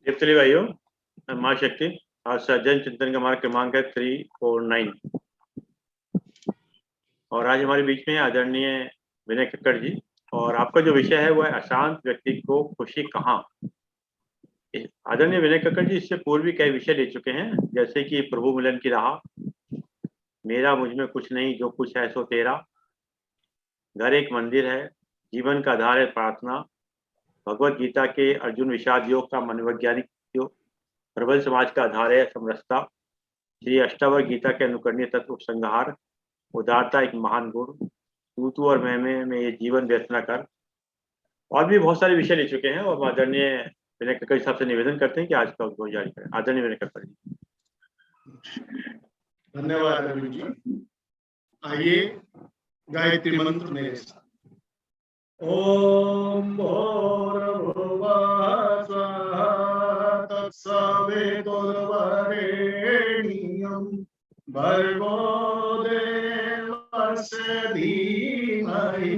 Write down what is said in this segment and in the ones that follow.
चलिए भाइयों, माँ शक्ति। आज सज्जन चिंतन का हमारा क्रमांक है 349। और आज हमारे बीच में आदरणीय विनय कक्कड़ जी। और आपका जो विषय है वो है अशांत व्यक्ति को खुशी कहाँ। आदरणीय विनय कक्कड़ जी इससे पूर्व भी कई विषय ले चुके हैं, जैसे कि प्रभु मिलन की राह, मेरा मुझ में कुछ नहीं जो कुछ है सो तेरा, घर एक मंदिर है, जीवन का आधार है प्रार्थना, भगवत गीता के अर्जुन विषाद योग का मनोवैज्ञानिक योग, प्रबल समाज का आधार है समरसता, श्री अष्टावक्र गीता के अनुकरणीय तत्व उपसंहार, उदारता एक महान गुण, तू तू और मैं में ये जीवन व्यर्थ न कर। और भी बहुत सारे विषय ले चुके हैं और आदरणीय विनय कक्कड़ साहब से निवेदन करते हैं कि आज का उद्बोधन जारी करें। आदरणीय विनय कक्कड़ जी। धन्यवाद अरविंद जी। आइए गायत्री मंत्र मेरे साथ। ओम भूर्भुवः स्वः तत्सवितुर्वरेण्यं भर्गो देवस्य धीमहि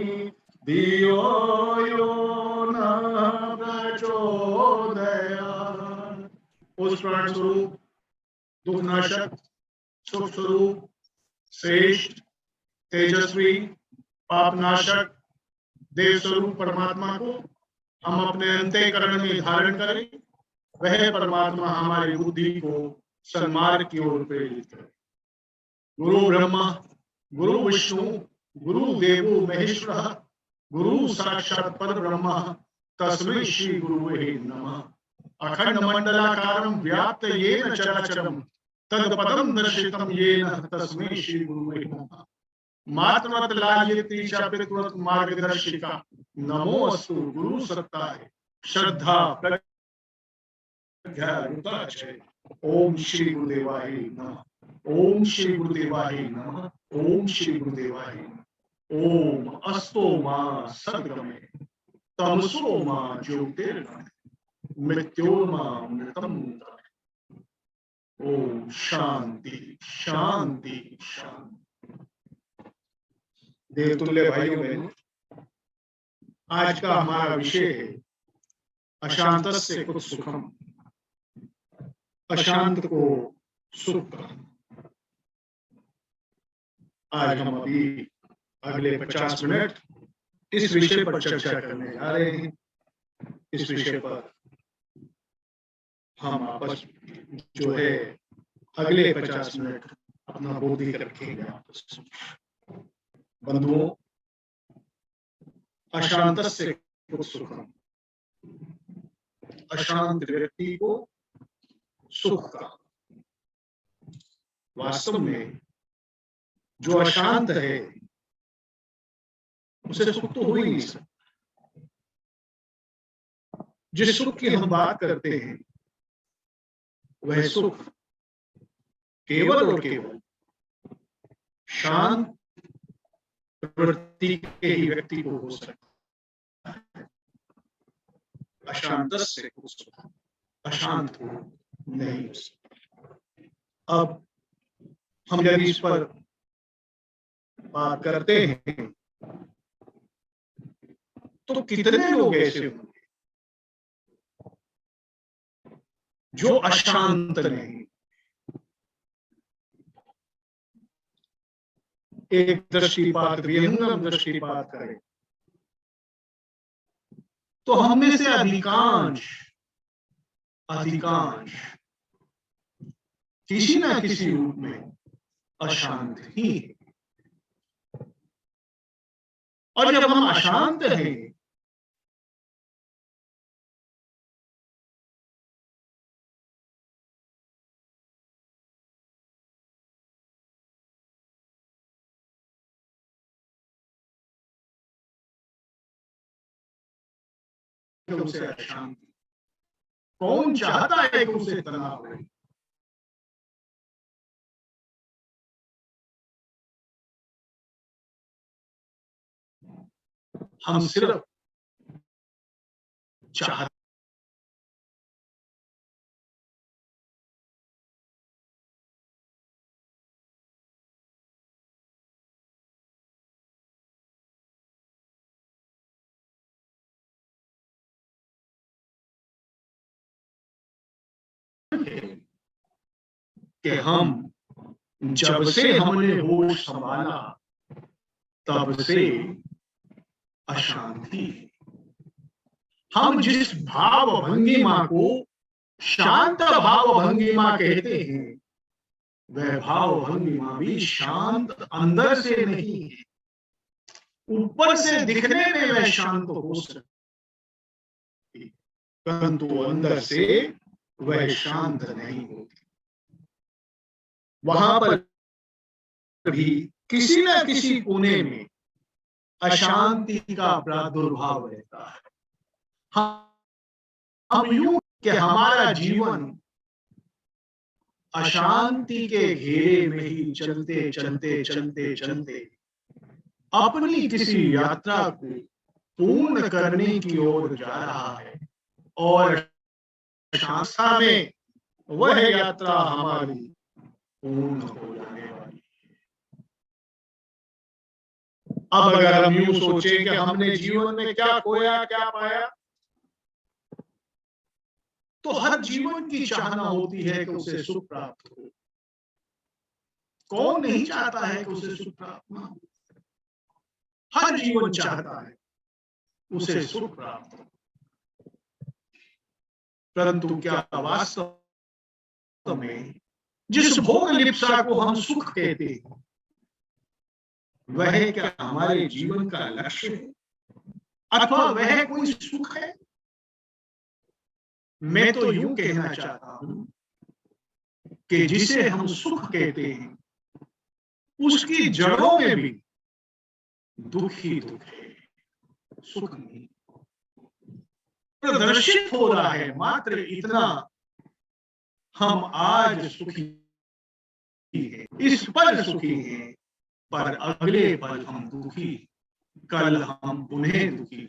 धियो यो नः प्रचोदयात्। उस प्राण स्वरूप, दुखनाशक, सुख स्वरूप, श्रेष्ठ, तेजस्वी, पापनाशक, देव स्वरूप परमात्मा को हम अपने अंतःकरण में धारण करें। वह परमात्मा हमारी बुद्धि को सन्मार्ग की ओर प्रेरित करे। गुरु ब्रह्मा गुरु विष्णु गुरु देवो महेश्वरः गुरु साक्षात् परब्रह्म तस्मै श्री गुरुवे नमः। अखंड मंडलाकारं व्याप्त येन चराचरं तत्पदं दर्शितं येन तस्मै श्री गुरुवे नमः। मातृवत लालिती पितृवत मार्गदर्शिका नमो अस्तु गुरु सत्ताय श्रद्धा प्रज्ञा युताचे। ओम श्री गुरुदेवाय नमः। ओम श्री गुरुदेवाय नमः। ओम श्री गुरुदेवाय नमः। ओम अस्तो मा सद्गमे तमसो मा ज्योतिर्गमय मृत्योर्मा मृतम। ओम शांति शांति शांति। देवतुल्य भाइयों बहनों, आज का हमारा विषय है अशांतस्य कुत सुखम। अशांत को सुख कहा। आज हम अभी अगले 50 मिनट इस विषय पर चर्चा करने जा रहे हैं। इस विषय पर हम आपस जो है अगले 50 मिनट अपना बौद्धिक रखेंगे आपस में। बंधुओं, अशांतस्य कुत सुखम, अशांत व्यक्ति को सुख का। वास्तव में जो अशांत है उसे सुख तो हो ही नहीं सकता। जिस सुख की हम बात करते हैं वह सुख केवल और केवल शांत प्रवृत्ति के ही व्यक्ति को हो सकता है। अशांत से अशांत को नहीं हो सकता। अब हम यदि इस पर बात करते हैं तो कितने लोग ऐसे होंगे जो अशांत नहीं। एक दृष्टिपात, विहंगम दृष्टिपात करें तो हम में से अधिकांश किसी ना किसी रूप में अशांत ही है। और जब हम अशांत हैं उसे अशांति। कौन चाहता है कि उसे तनाव रहे। हम सिर्फ चाहते कि हम जब से हमने होश संभाला तब से अशांति। हम जिस भाव भंगिमा को शांत भाव भंगिमा कहते हैं, वह भाव भंगिमा भी शांत अंदर से नहीं है। ऊपर से दिखने में वह शांत हो सकती, परंतु अंदर से वह शांत नहीं होती। वहां पर भी किसी न किसी कोने में अशांति का प्रादुर्भाव रहता है। हम यूं कि हमारा जीवन अशांति के घेरे में ही चलते चलते चलते चलते अपनी किसी यात्रा को पूर्ण करने की ओर जा रहा है, और शास्त्रा में वह यात्रा हमारी पूर्ण हो जाने वाली है। अब अगर हम यूं सोचें कि हमने जीवन में क्या खोया क्या पाया, तो हर जीवन की चाहना होती है कि उसे सुख प्राप्त हो। कौन नहीं चाहता है कि उसे सुख प्राप्त ना हो? हर जीवन चाहता है उसे सुख प्राप्त हो, परंतु क्या वास्तव में जिस भोग लिप्सा को हम सुख कहते हैं, वह क्या हमारे जीवन का लक्ष्य है, अथवा वह कोई सुख है? मैं तो यूं कहना चाहता हूं कि जिसे हम सुख कहते हैं, उसकी जड़ों में भी दुख ही दुख है, सुख नहीं। प्रदर्शित हो रहा है मात्र इतना, हम आज सुखी हैं, इस पल सुखी हैं, पर अगले पल हम दुखी, कल हम पुनः दुखी।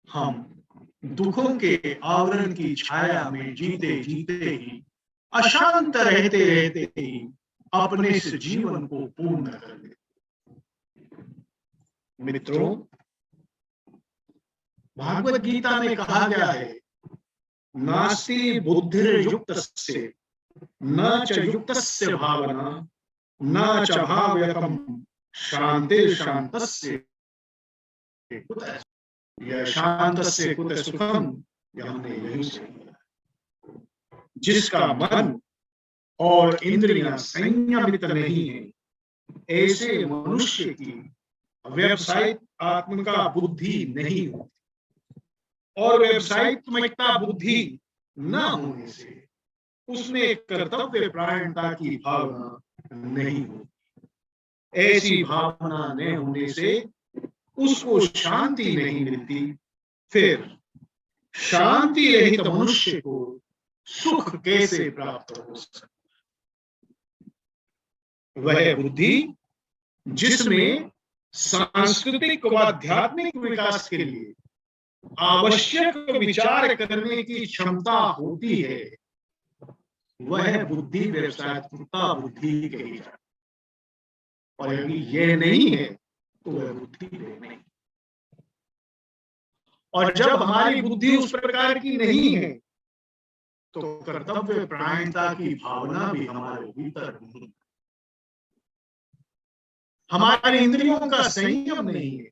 हम दुखों के आवरण की छाया में जीते जीते ही, अशांत रहते रहते ही अपने इस जीवन को पूर्ण कर लेते। मित्रों, भागवत गीता में कहा गया है, नास्ति बुद्धिर्युक्तस्य न च युक्तस्य भावना न च भाव्यकम शांतिर्शान्तस्य कुतः। यह शांतस्य कुतः सुखम, यह हमने यही सुना। जिसका मन और इंद्रियां संयमित नहीं है, ऐसे मनुष्य की व्यवसायिक आत्मिका बुद्धि नहीं होती, और व्यवसायित्मकता बुद्धि न होने से उसमें कर्तव्य परायणता की भावना नहीं होती। ऐसी भावना न होने से उसको शांति नहीं मिलती। फिर शांति रहित मनुष्य को सुख कैसे प्राप्त हो सकता? वह बुद्धि जिसमें सांस्कृतिक व आध्यात्मिक विकास के लिए आवश्यक विचार करने की क्षमता होती है, वह बुद्धि व्यवसायिकता बुद्धि कही जाती। और यदि यह नहीं है तो वह बुद्धि नहीं। और जब हमारी बुद्धि उस प्रकार की नहीं है, तो कर्तव्य परायणता की भावना भी हमारे भीतर नहीं, हमारे इंद्रियों का संयम नहीं है,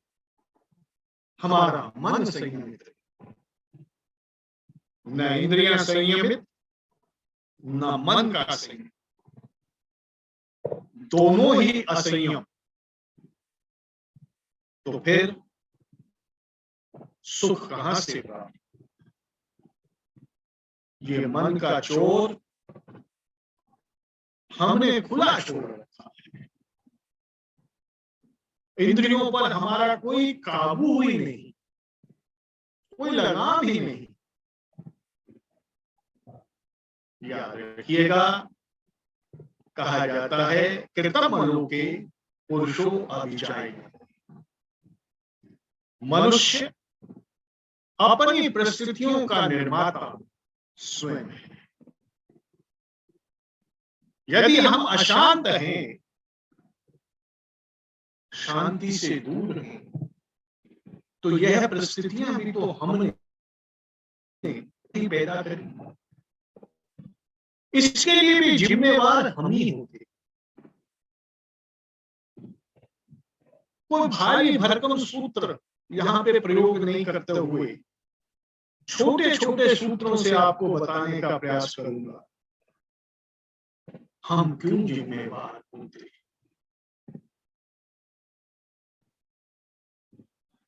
हमारा मन संयमित है। न इंद्रियां संयमित न मन का संयम, दोनों ही असंयम, तो फिर सुख कहां से प्राप्त? ये मन का चोर हमने खुला छोड़ रखा है, इंद्रियों पर हमारा कोई काबू ही नहीं, कोई लगाम ही नहीं। याद रखिएगा, कहा जाता है कृतम लोके पुरुषो अभिचारिणी। मनुष्य अपनी परिस्थितियों का निर्माता स्वयं है। यदि हम अशांत हैं, शांति से दूर हैं, तो यह परिस्थितियां भी तो हमने ही पैदा करी। इसके लिए भी जिम्मेवार हम ही होंगे। कोई भारी भरकम सूत्र यहाँ पे प्रयोग नहीं करते हुए छोटे छोटे सूत्रों से आपको बताने का प्रयास करूंगा। हम क्यों जिम्मेवार होते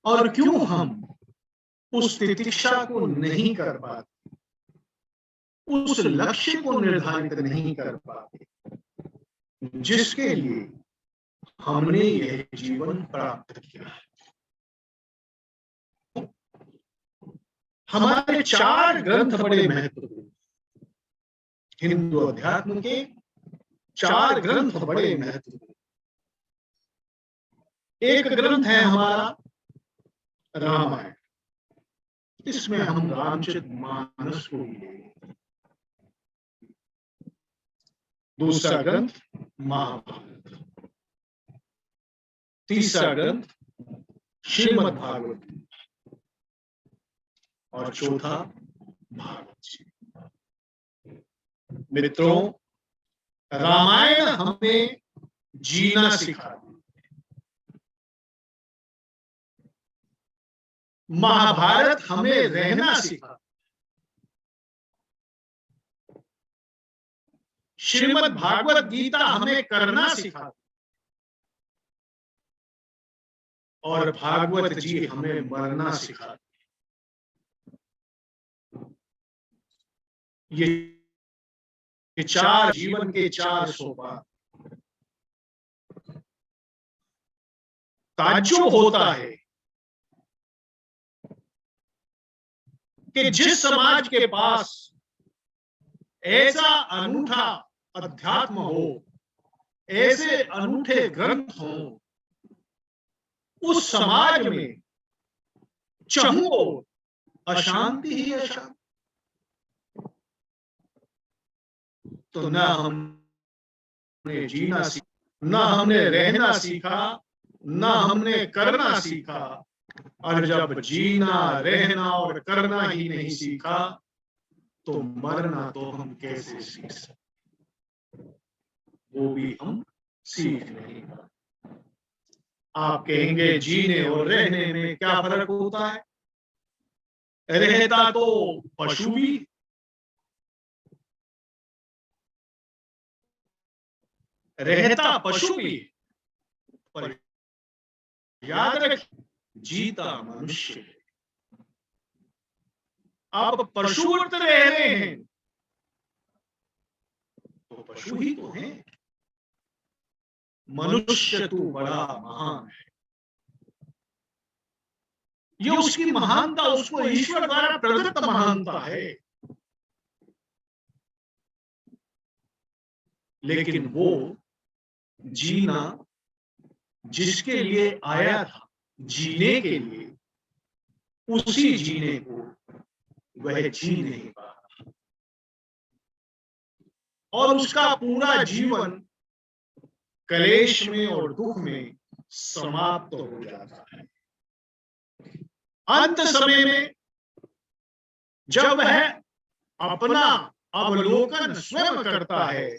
और क्यों हम उस तितिक्षा को नहीं कर पाते, उस लक्ष्य को निर्धारित नहीं कर पाते जिसके लिए हमने यह जीवन प्राप्त किया है। हमारे 4 ग्रंथ बड़े महत्वपूर्ण, हिंदू अध्यात्म के 4 ग्रंथ बड़े महत्वपूर्ण। एक ग्रंथ है हमारा रामायण, इसमें हम रामचरितमानस को भी लेंगे। दूसरा ग्रंथ महाभारत, तीसरा ग्रंथ श्रीमद् भागवत और चौथा भागवत जी। मित्रों, रामायण हमें जीना सिखाती, महाभारत हमें रहना सिखाती, श्रीमद् भागवत गीता हमें करना सिखाती और भागवत जी हमें मरना सिखाती। ये 4 जीवन के 4 सोपान। ताज्जुब होता है कि जिस समाज के पास ऐसा अनूठा अध्यात्म हो, ऐसे अनूठे ग्रंथ हो, उस समाज में चाहूं ओर अशांति ही अशांति। तो ना हमने जीना सीखा, ना हमने रहना सीखा, ना हमने करना सीखा। और जब जीना, रहना और करना ही नहीं सीखा तो मरना तो हम कैसे सीख सकते, वो भी हम सीख नहीं पाते। आप कहेंगे जीने और रहने में क्या फर्क होता है? रहता तो पशु भी, रहता पशु भी, पर याद रखिए जीता मनुष्य है। आप पशुवत रह रहे हैं तो पशु ही तो हैं। मनुष्य तू बड़ा महान है, ये उसकी महानता, उसको ईश्वर द्वारा प्रदत्त महानता है। लेकिन वो जीना जिसके लिए आया था, जीने के लिए, उसी जीने को वह जी नहीं पा और उसका पूरा जीवन कलेश में और दुख में समाप्त हो जाता है। अंत समय में जब वह अपना अवलोकन स्वयं करता है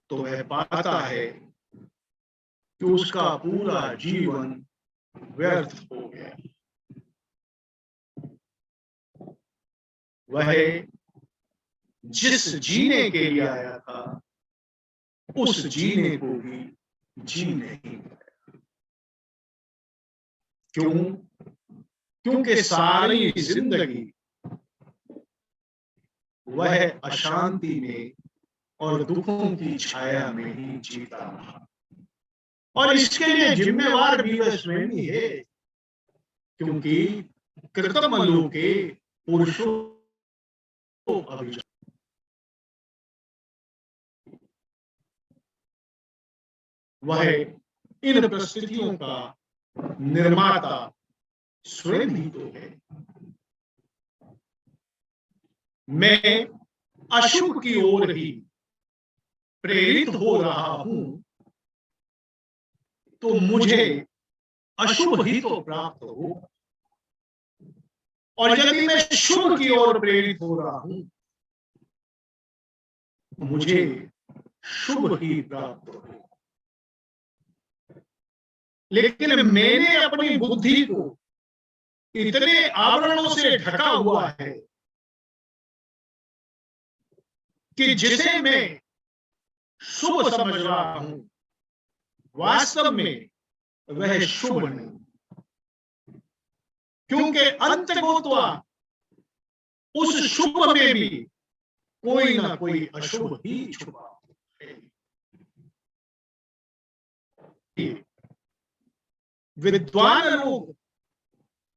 तो वह पाता है कि उसका पूरा जीवन व्यर्थ हो गया। वह जिस जीने के लिए आया था उस जीने को भी जी नहीं पाया। क्यों? क्योंकि सारी जिंदगी वह अशांति में और दुखों की छाया में ही जीता रहा। और इसके लिए जिम्मेवार भी वह स्वयं ही है, क्योंकि कृतम लोके पुरुषो अभिजात। वह इन परिस्थितियों का निर्माता स्वयं ही तो है। मैं अशुभ की ओर ही प्रेरित हो रहा हूं तो मुझे अशुभ ही तो प्राप्त हो, और यदि मैं शुभ की ओर प्रेरित हो रहा हूं मुझे शुभ ही प्राप्त हो। लेकिन मैंने अपनी बुद्धि को इतने आवरणों से ढका हुआ है कि जिसे मैं शुभ समझ रहा हूं, वास्तव में वह शुभ नहीं, क्योंकि अंतगोत्वा उस शुभ में भी कोई ना कोई अशुभ ही छुपा है। विद्वान लोग,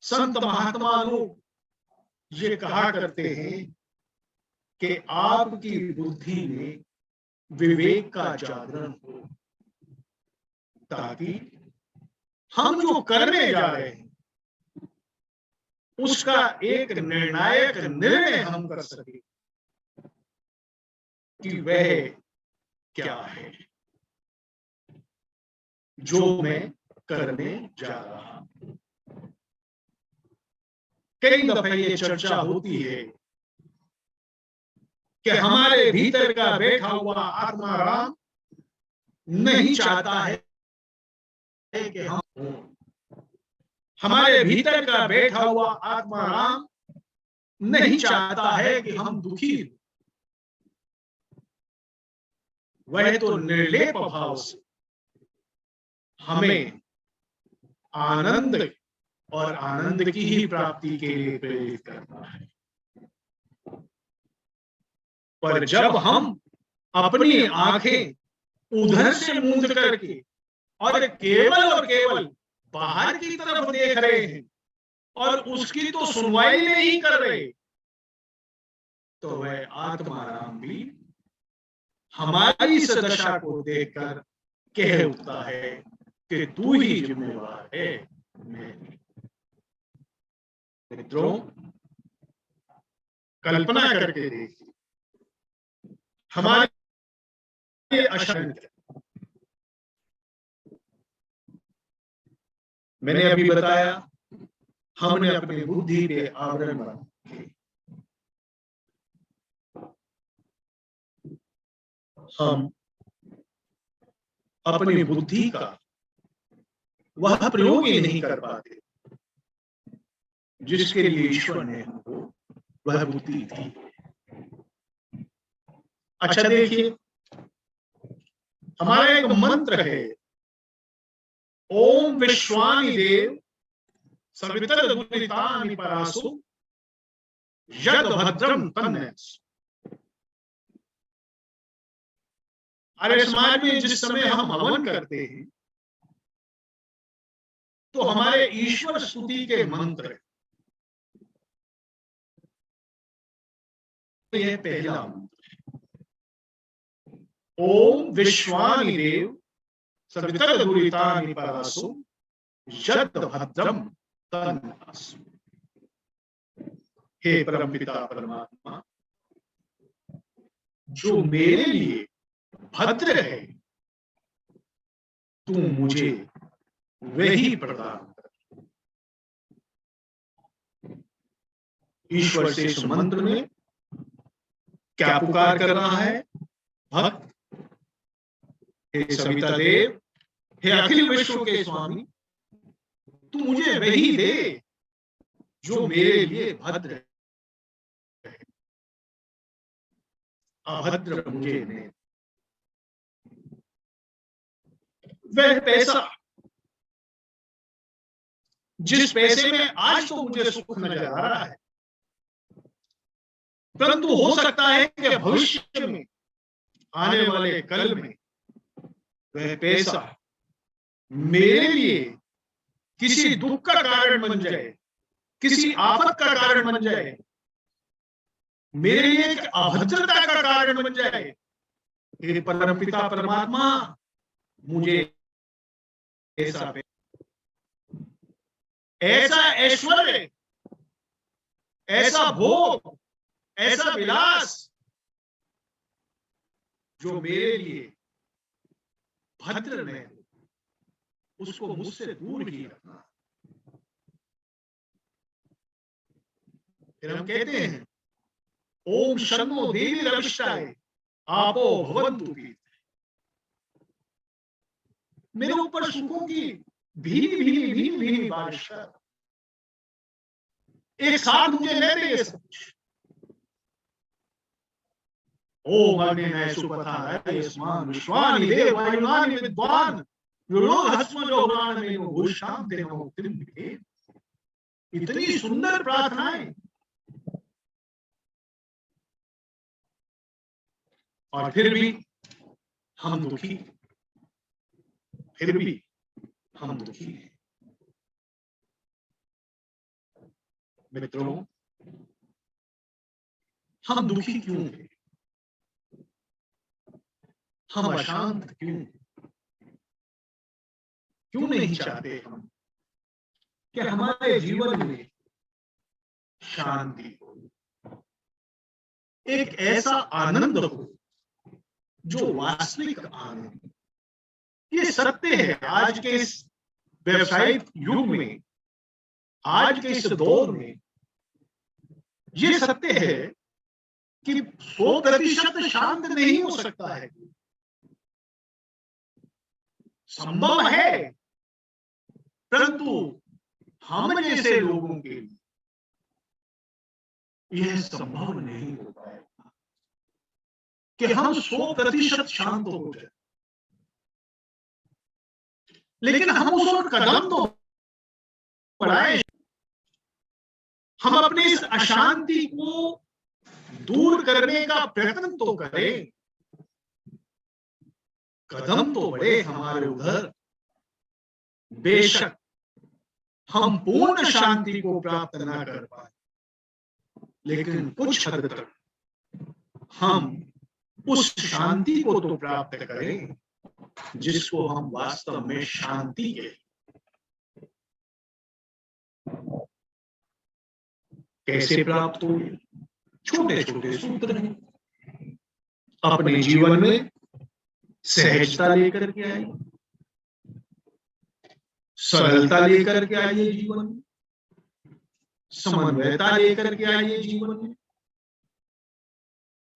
संत महात्मा लोग ये कहा करते हैं कि आपकी बुद्धि में विवेक का जागरण हो, ताकि हम जो करने जा रहे हैं उसका एक निर्णायक निर्णय हम कर सके कि वह क्या है जो मैं करने जा रहा हूं। कई दफे ये चर्चा होती है कि हमारे भीतर का बैठा हुआ आत्मा राम नहीं चाहता है कि हम हों। हमारे भीतर का बैठा हुआ आत्मा राम नहीं चाहता है कि हम दुखी हों। वह तो निर्लेप भाव से हमें आनंद और आनंद की ही प्राप्ति के लिए प्रेरित करता है। पर जब हम अपनी आंखें उधर से मूंद करके और केवल बाहर की तरफ देख रहे हैं और उसकी तो सुनवाई नहीं कर रहे, तो वह आत्मा राम भी हमारी इस दशा को देखकर कह उठता है कि तू ही जिम्मेवार है, मैं नहीं। मित्रों, कल्पना करके देखिए, हमारे अशंक, मैंने अभी बताया हमने अपनी बुद्धि पे आवरण बनाए, हम अपनी बुद्धि का वह प्रयोग ही नहीं कर पाते जिसके लिए ईश्वर ने हमको वह बुद्धि दी। अच्छा देखिए, हमारा एक मंत्र है, ओम विश्वानि देव सवितर दुरितानि परासु यद भद्रम तन्नयसु। अरे समाज में जिस समय हम हवन करते हैं तो हमारे ईश्वर स्तुति के मंत्र, यह पहला मंत्र है, ओम विश्वानि देव सवितर दुरितानि परासु यद भद्रम तन्नयसु। हे परमपिता परमात्मा, जो मेरे लिए भद्र है तू मुझे वही प्रदान कर। ईश्वर से इस मंत्र में क्या पुकार कर रहा है भक्त? हे सविता देव, हे अखिल विश्व के स्वामी, तू मुझे वही दे जो मेरे लिए भद्र है, अभद्र मुझे नहीं। वह पैसा जिस पैसे में आज तो मुझे सुख नजर आ रहा है, परंतु हो सकता है कि भविष्य में आने वाले कल में वह पैसा मेरे लिए किसी दुख का कारण बन जाए, किसी आफत का कारण बन जाए, मेरे लिए एक अभद्रता का कारण बन जाए। हे परमपिता परमात्मा, मुझे ऐसा ऐश्वर्य, ऐसा भोग, ऐसा विलास जो मेरे लिए भद्र में हो, उसको मुझसे दूर ही रखना। फिर हम कहते हैं ओम शन्नो देवी रविष्टाय आपो भवन्तु की मेरे ऊपर सुखों की भीनी भीनी भीनी भीनी बारिश कर। एक साथ मुझे ले दे ये सब कुछ। ओम अग्निनाय सुपथाय यस्मान विश्वानि देव वायुनानि विद्वान युलोहस्मजो पुराणमेनो भूषाम तेनो मुक्तिं। इतनी सुंदर प्रार्थनाएं, और फिर भी हम दुखी, फिर भी हम दुखी हैं। मित्रों, हम दुखी क्यों हैं? हम अशांत क्यों? क्यों नहीं चाहते हम कि हमारे जीवन में शांति हो, एक ऐसा आनंद हो जो वास्तविक आनंद। ये सत्य है, आज के इस व्यावसायिक युग में, आज के इस दौर में ये सत्य है कि 100% शांत नहीं हो सकता है। संभव है, परंतु हम जैसे लोगों के लिए यह संभव नहीं हो पाएगा कि हम 100% शांत हो जाए। लेकिन हम उस ओर कदम तो बढ़ाएं, हम अपनी इस अशांति को दूर करने का प्रयत्न तो करें, कदम तो बढ़े हमारे उधर। बेशक हम पूर्ण शांति को प्राप्त ना कर पाए, लेकिन कुछ हद तक हम उस शांति को तो प्राप्त करें जिसको हम वास्तव में शांति के। कैसे प्राप्त हो? छोटे छोटे सूत्र हैं। अपने जीवन में सहजता लेकर के आइए, सरलता लेकर के आइए जीवन में, समन्वयता लेकर के आइए जीवन में,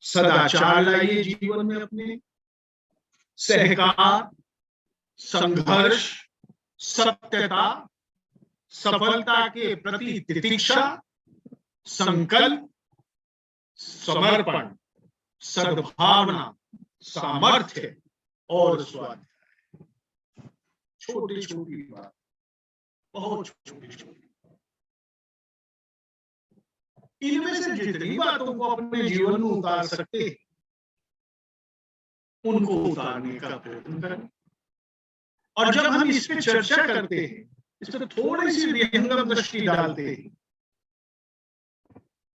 सदाचार लाइए जीवन में अपने, सहकार, संघर्ष, सत्यता, सफलता के प्रति तितिक्षा, संकल्प, समर्पण, सद्भावना, सामर्थ्य और स्वाध्याय। छोटी छोटी बात, बहुत छोटी छोटी, इनमें से जितनी बातों को अपने जीवन में उतार सकते हैं उनको उतारने का प्रयत्न करें। और जब हम इस पे चर्चा करते हैं, इस पर थोड़ी सी विहंगम दृष्टि डालते हैं,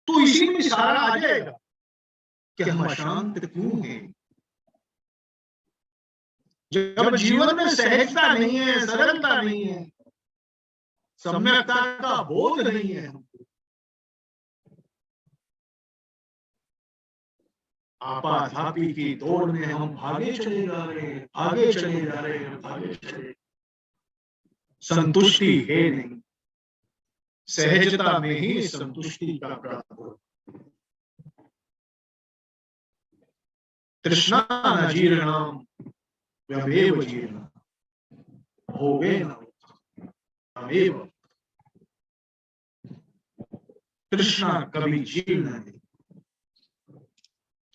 तो इसी में इशारा आ जाएगा कि हम अशांत क्यों हैं। जब जीवन में सहजता नहीं है, सरलता नहीं है, सम्यकता का बोध नहीं है, आपाधापी की दौड़ में हम भागे चले जा रहे हैं, आगे चले जा रहे हैं, आगे चले, संतुष्टि है नहीं। सहजता में ही संतुष्टि का प्राप्त हो। तृष्णा न जीर्णाम व्यवेव जीर्णम भोगेन तमेव। तृष्णा कभी जीर्ण नहीं,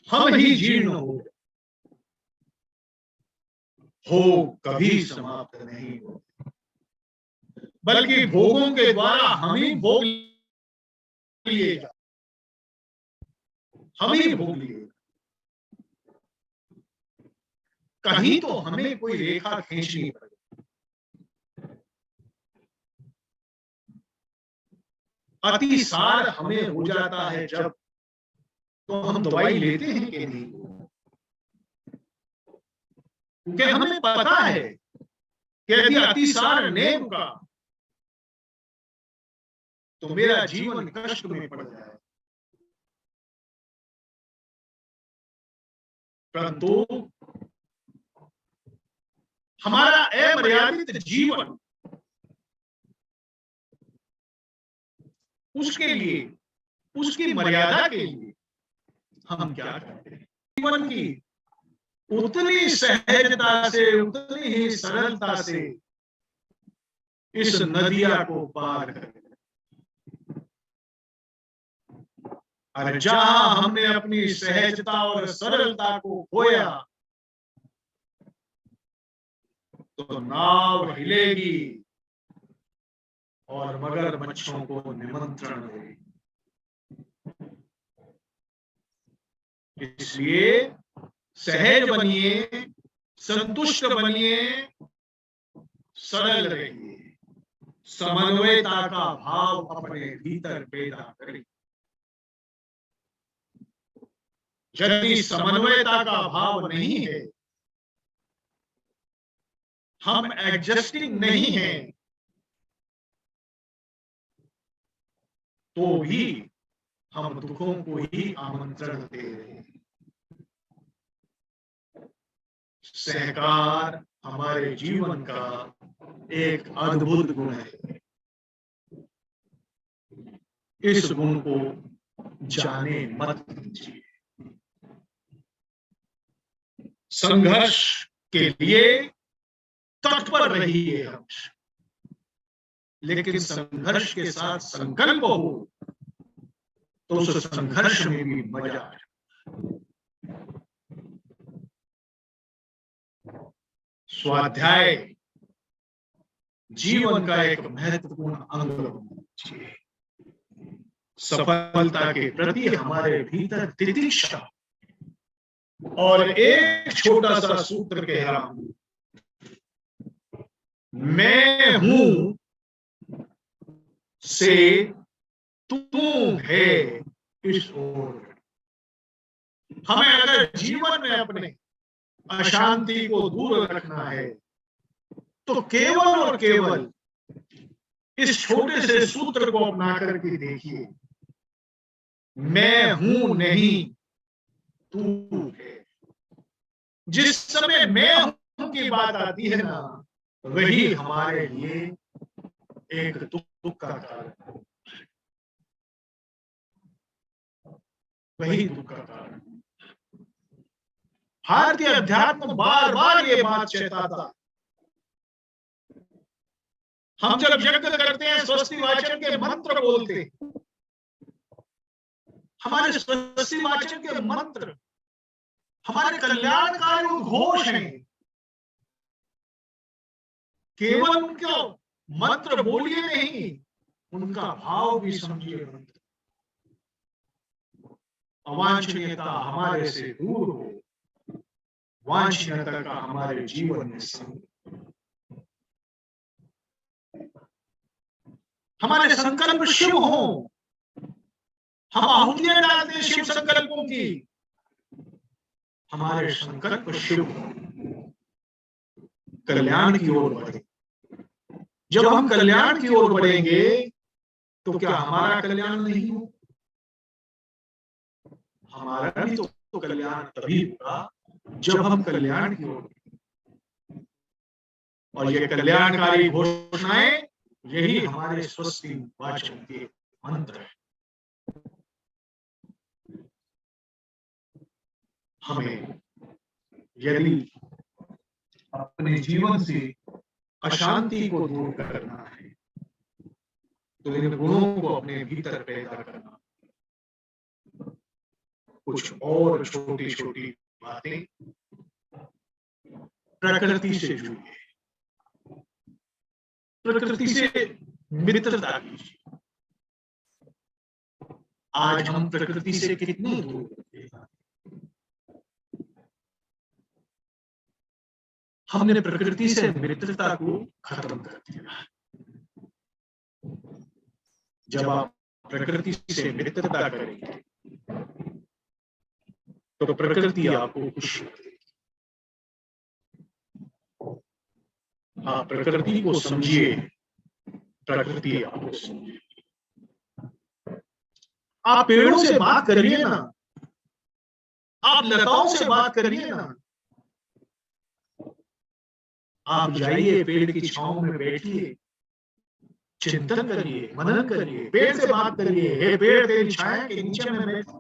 हम ही जीर्ण हो कभी समाप्त नहीं हो, बल्कि भोगों के द्वारा हम ही भोग लिए जा, हम ही भोग लिए। कहीं तो हमें कोई रेखा खींचनी पड़ेगी। अतिसार हमें हो जाता है जब, तो हम दवाई लेते हैं कि नहीं? क्योंकि हमें पता है कि यदि अतिसार नहीं रुका तो मेरा जीवन कष्ट में पड़ जाए। परंतु हमारा अमर्यादित जीवन, उसके लिए, उसकी मर्यादा के लिए हम क्या करते हैं? जीवन की उतनी सहजता से, उतनी ही सरलता से इस नदिया को पार करें। और जहां हमने अपनी सहजता और सरलता को खोया तो नाव हिलेगी और मगरमच्छों को निमंत्रण देगी। इसलिए सहज बनिए, संतुष्ट बनिए, सरल रहिए, समन्वयता का भाव अपने भीतर पैदा करें। यदि समन्वयता का भाव नहीं है, हम एडजस्टिंग नहीं हैं, तो भी हम दुखों को ही आमंत्रण दे रहे हैं। सहकार हमारे जीवन का एक अद्भुत गुण है। इस गुण को जाने मत दीजिए। संघर्ष के लिए तत्पर रहिए हम, लेकिन संघर्ष के साथ संकल्प हो तो उस संघर्ष में भी मजा आ जाए। स्वाध्याय जीवन का एक महत्वपूर्ण अंग होना चाहिए। सफलता के प्रति हमारे भीतर तितिक्षा और एक छोटा सा सूत्र कह रहा हूं, मैं हूं से तू है इस ओर। हमें अगर जीवन में अपने अशांति को दूर रखना है तो केवल और केवल इस छोटे से सूत्र को अपना करके देखिए, मैं हूं नहीं तू है। जिस समय मैं हूं की बात आती है ना, वही हमारे लिए एक दुख का कारण है, वही दुख का कारण। भारतीय अध्यात्म बार बार ये बात चेताता। हम जब यज्ञ करते हैं, स्वस्ति वाचन के मंत्र बोलते, हमारे स्वस्ति वाचन के मंत्र हमारे कल्याणकारी उद्घोष हैं। केवल उनका मंत्र बोलिए नहीं, उनका भाव भी समझिए। मंत्र अवांछनीयता हमारे से दूर हो, वांछनीयता का हमारे जीवन में संग। हमारे संकल्प शिव हो, हम आहुतियां डालते हैं शिव संकल्पों की, हमारे संकल्प शिव कल्याण की ओर बढ़े। जब हम कल्याण की ओर बढ़ेंगे तो क्या हमारा कल्याण नहीं हो? हमारा भी तो कल्याण तभी होगा जब हम कल्याण की ओर। और ये कल्याणकारी घोषणाएं, यही हमारे स्वस्ति वाचन के मंत्र है। हमें यदि अपने जीवन से अशांति को दूर करना है तो इन गुणों को अपने भीतर पैदा करना। कुछ और छोटी छोटी बातें, प्रकृति से जुड़िए, प्रकृति से मित्रता कीजिए। आज हम प्रकृति से कितने दूर हैं? हमने प्रकृति से मित्रता को खत्म कर दिया। जब आप प्रकृति से मित्रता करेंगे तो प्रकृति आपको खुश करेगी। आप प्रकृति को समझिए, प्रकृति आपको समझे। आप पेड़ों से बात करिए ना, आप लताओं से बात करिए ना, आप जाइए पेड़ की छांव में बैठिए, चिंतन करिए, मनन करिए, पेड़ से बात करिए। हे पेड़, तेरी छाया के नीचे में बैठा,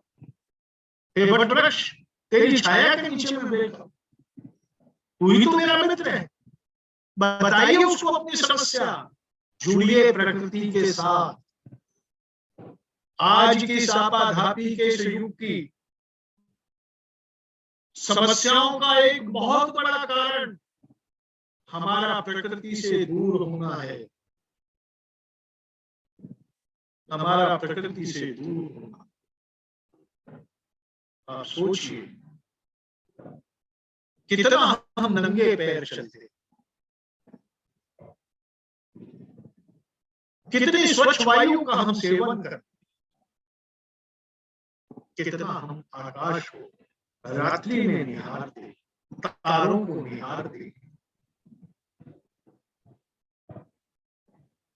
हे वट वृक्ष, तेरी छाया के नीचे में बैठा। तू ही तो मेरा मित्र है, बताइए उसको अपनी समस्या, जुड़िए प्रकृति के साथ। आज की इस आपाधापी के इस युग की समस्याओं का एक बहुत बड़ा कारण हमारा प्रकृति से दूर होना है, हमारा प्रकृति से दूर होना। आप सोचिए कितना हम नंगे पैर चलते, कितनी स्वच्छ वायु का हम सेवन करते, कितना हम आकाश को रात्रि में निहारते, तारों को निहारते।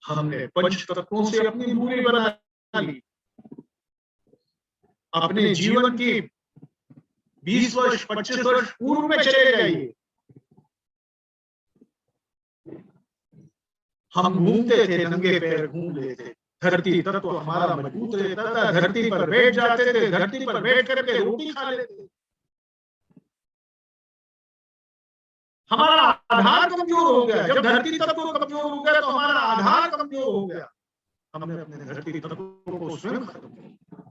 हमने पंच तत्वों से अपनी दूरी बना ली। अपने जीवन की 20 वर्ष 25 वर्ष पूर्व में चले जाइए, हम घूमते थे, नंगे पैर घूम लेते, धरती तत्व हमारा मजबूत रहता था, धरती पर बैठ जाते थे, धरती पर बैठ करके रोटी खा लेते। हमारा आधार कमजोर हो गया। जब धरती तत्व कमजोर हो गया तो हमारा आधार कमजोर हो गया। हमने अपने धरती तत्व को स्वयं खत्म किया।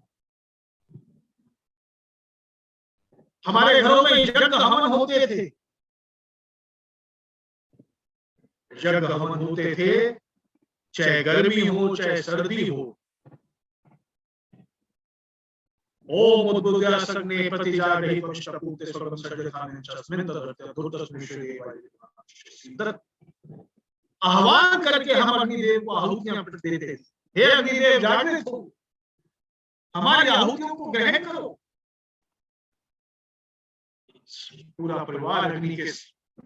हमारे घरों में यज्ञ हवन होते थे, यज्ञ हवन होते थे, चाहे गर्मी हो चाहे सर्दी हो। ओम उद्बुद्ध्यासग्ने प्रतिजागहि त्वष्टपूते सर्वं सज्जथाने चस्मिन् तदर्थ दुर्दशमि श्रीदेवाय आह्वान करके हम अग्निदेव को आहुतियां देते थे। हे अग्निदेव जागृत हो, हमारी आहुतियों को ग्रहण करो। पूरा परिवार अग्नि के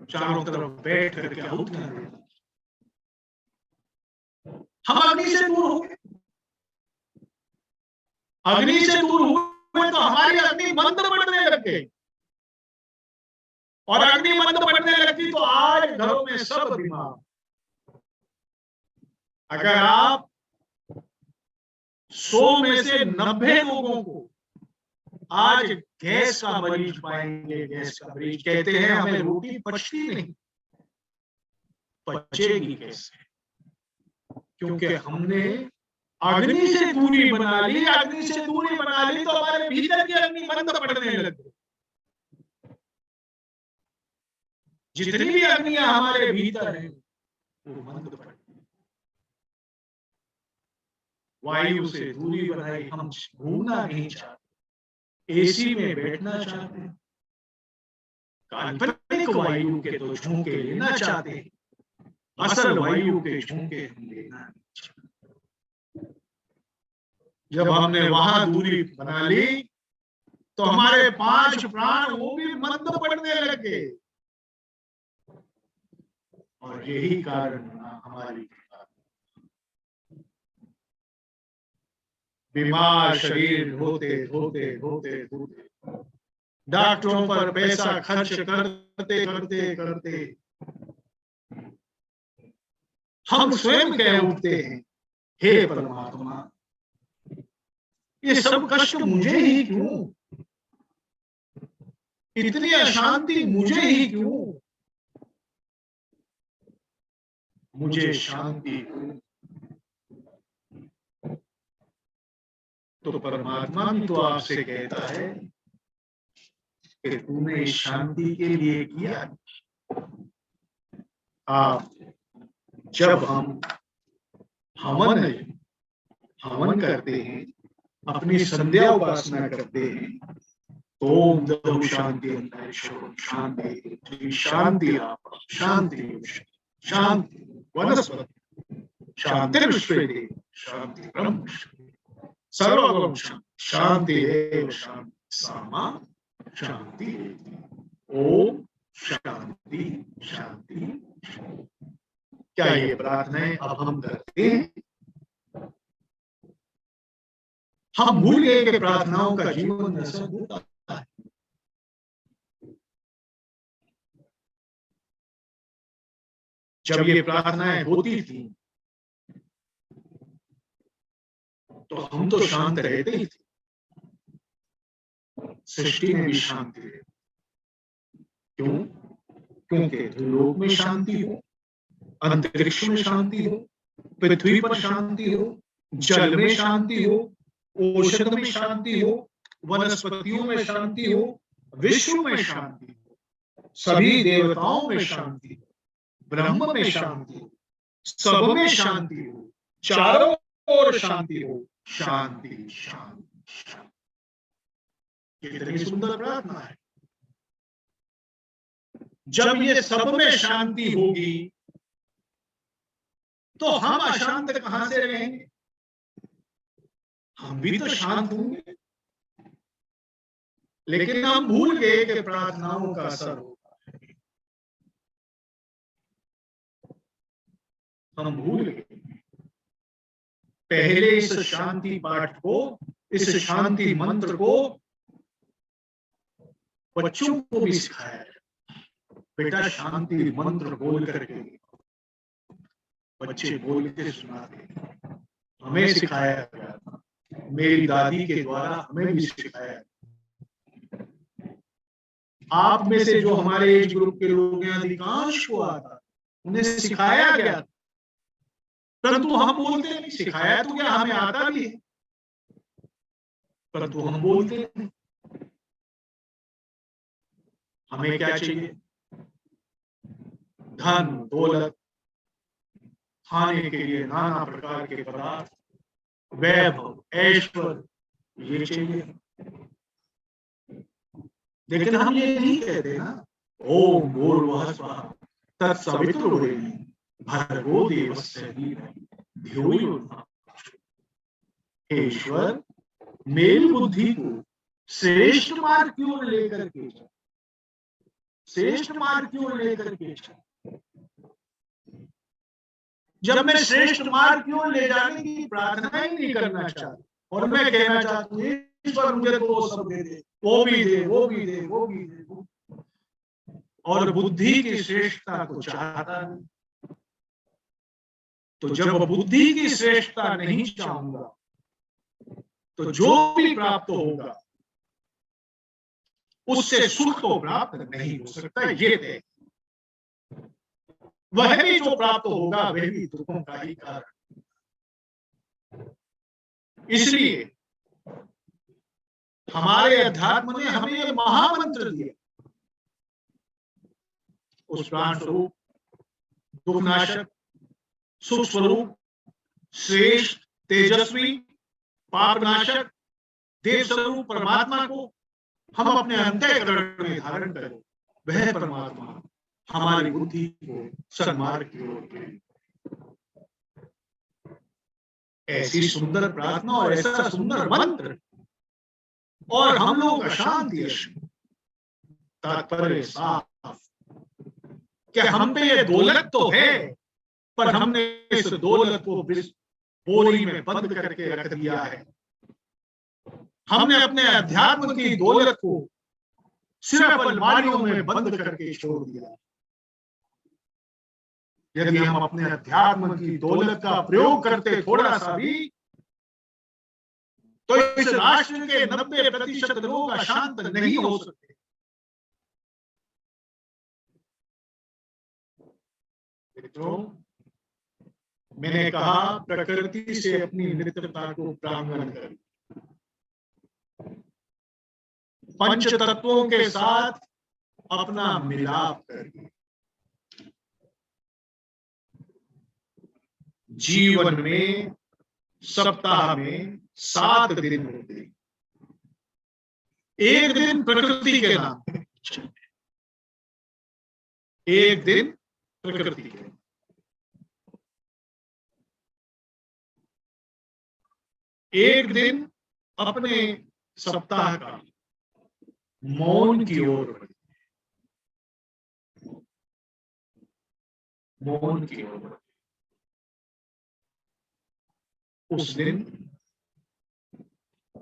चारों तरफ बैठ करके आहुतियां देते। हम अग्नि से दूर हो गए, अग्नि से दूर हुए तो हमारी अग्नि मंद पड़ने लग गई, और अग्नि मंद पड़ने लगी तो आज घरों में सब बीमार। अगर आप 100 में से 90 लोगों को आज गैस का मरीज पाएंगे, गैस का मरीज कहते हैं हमें रोटी पचती नहीं, पचेगी कैसे? क्योंकि हमने अग्नि से दूरी बना ली। अग्नि से दूरी बना ली तो हमारे भीतर की अग्नि मंद पड़ने लग गई। जितनी भी अग्नियां हमारे भीतर हैं वो मंद पड़ गई। वायु से दूरी बनाई। हम घूमना नहीं चाहते, एसी में बैठना चाहते हैं, काल्पनिक वायु के तो झोंके लेना चाहते हैं, असल वायु के झोंके हम लेना नहीं चाहते। जब हमने वहां दूरी बना ली तो हमारे 5 प्राण वो भी मंद पड़ने लगे, और यही कारण हमारी बीमार शरीर होते होते होते होते डॉक्टरों पर पैसा खर्च करते करते करते हम स्वयं कह उठते हैं, हे परमात्मा, ये सब कष्ट मुझे ही क्यों? इतनी अशांति मुझे ही क्यों? मुझे शांति क्यों? तो परमात्मा भी तो आपसे कहता है कि तूने इस शांति के लिए किया। आप जब हम हवन करते हैं, अपनी संध्या उपासना करते हैं, तो ओम दहु शांति अंतरिक्षो शांति शांति शांति शांति वनस्पति शांति विश्वे शांति ब्रह्म सर्वगम शांति एव शांति सामा शांति। ओम शांति शांति। क्या ये प्रार्थनाएं अब हम करते हैं? हम भूल गए कि प्रार्थनाओं का जीवन नशा होता है। जब ये प्रार्थनाएं होती थी तो हम तो शांत रहते ही थे, सृष्टि में भी शांति रहे। क्यों? क्योंकि लोक में शांति हो, अंतरिक्ष में शांति हो, पृथ्वी पर शांति हो, जल में शांति हो, औषध में शांति हो, वनस्पतियों में शांति हो, विश्व में शांति हो, सभी देवताओं में शांति हो, ब्रह्म में शांति हो, सब में शांति हो, चारों ओर शांति हो, शांति शांति शांति। कितनी सुंदर प्रार्थना है। जब ये सब में शांति होगी तो हम अशांत कहां से रहेंगे? हम भी तो शांत होंगे, लेकिन हम भूल गए कि प्रार्थनाओं का असर होता है। हम भूल गए। पहले इस शांति पाठ को, इस शांति मंत्र को बच्चों को भी सिखाया है। बेटा शांति मंत्र बोल करके, बच्चे बोल के सुनाते। हमें सिखाया गया था, मेरी दादी के द्वारा हमें भी सिखाया। आप में से जो हमारे एज ग्रुप के लोग हैं, अधिकांश को आता, उन्हें सिखाया गया, परंतु हम बोलते नहीं। सिखाया तो क्या, हमें आता भी है, परंतु हम बोलते नहीं। हमें क्या चाहिए? धन दौलत, खाने के लिए नाना प्रकार के पदार्थ, वैभव ऐश्वर्य, ये चाहिए। लेकिन हम ये नहीं कहते ना, ओम भूर्भुवः स्वः तत्सवितुर्वरेण्यं भर्गो देवस्य धीमहि धियो यो न प्रचोदयात्। ईश्वर मेरी बुद्धि को श्रेष्ठ मार्ग की ओर लेकर के चल, श्रेष्ठ मार्ग की ओर लेकर के चल। जब मैं श्रेष्ठ मार्ग की ओर ले जाने की प्रार्थना ही नहीं करना चाहता और मैं कहना चाहता हूँ ईश्वर मुझे तो वो सब दे दे, वो भी दे, वो भी दे, वो भी दे, और बुद्धि की श्रेष्ठता को चाहता नहीं, तो जब बुद्धि की श्रेष्ठता नहीं चाहूंगा तो जो भी प्राप्त होगा उससे सुख तो प्राप्त नहीं हो सकता, ये तय। वह भी जो प्राप्त होगा वह भी दुखों का ही कारण। इसलिए हमारे अध्यात्म ने हमें यह महामंत्र दिया, उस प्राण स्वरूप, दुखनाशक, सुख स्वरूप, श्रेष्ठ, तेजस्वी, पापनाशक, देव स्वरूप परमात्मा को हम अपने अंतःकरण में धारण करें। वह परमात्मा हमारी बुद्धि को सन्मार्ग की ओर ले। ऐसी सुंदर प्रार्थना और ऐसा सुंदर मंत्र, और हम लोग अशांति। तात्पर्य साफ कि हम पे ये दौलत तो है, पर हमने इस दौलत को बोरी में बंद करके रख दिया है। हमने अपने अध्यात्म की दौलत को सिर्फ अलमारियों में बंद करके छोड़ दिया। यदि हम अपने अध्यात्म की दौलत का प्रयोग करते थोड़ा सा भी, तो इस राष्ट्र के 90% लोग अशांत नहीं हो सकते। मित्रों, मैंने कहा प्रकृति से अपनी मित्रता को प्रांगण कर, पंच तत्वों के साथ अपना मिलाप करिए। जीवन में सप्ताह में 7 दिन होते, एक दिन प्रकृति के नाम पे, एक दिन प्रकृति के, एक दिन अपने सप्ताह का मौन की ओर बढ़े, मौन की ओर बढ़े। उस दिन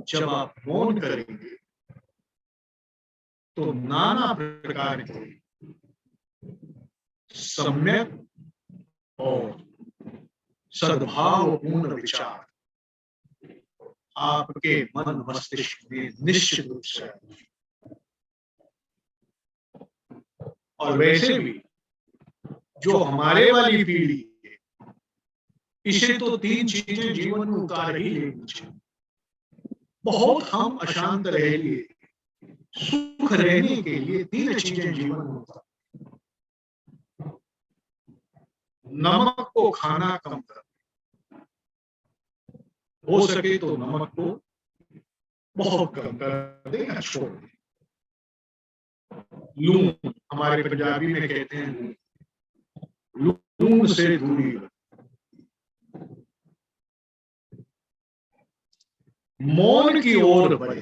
जब आप मौन करेंगे तो नाना प्रकार के सम्यक और सद्भावपूर्ण विचार आपके मन मस्तिष्क में निश्चित रूप से और वैसे भी जो हमारे वाली पीढ़ी है, इसे तो 3 चीजें जीवन में उतार ही लेनी चाहिए। बहुत हम अशांत रह लिए, सुख रहने के लिए 3 चीजें जीवन में उतार। नमक को खाना कम कर, हो सके तो नमक को बहुत कम कर दे या छोड़ दे। लून, हमारे पंजाबी में कहते हैं लून से दूरी रख। मौन की ओर बढ़े,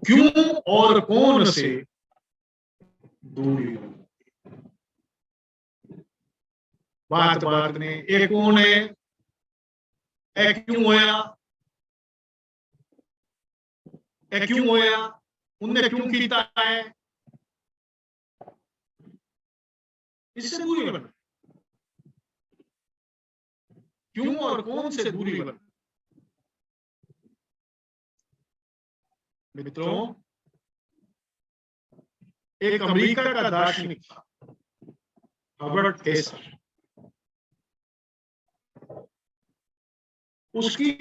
क्यों और कौन से दूरी रख। बात बात ने ए कौन है, ए क्यों होया, ए क्यों होया, उनने क्यों कीता है, इससे दूरी बना। क्यों और कौन से दूरी बना। मित्रों, एक अमेरिका का दार्शनिक था हर्बर्ट हेसर, उसकी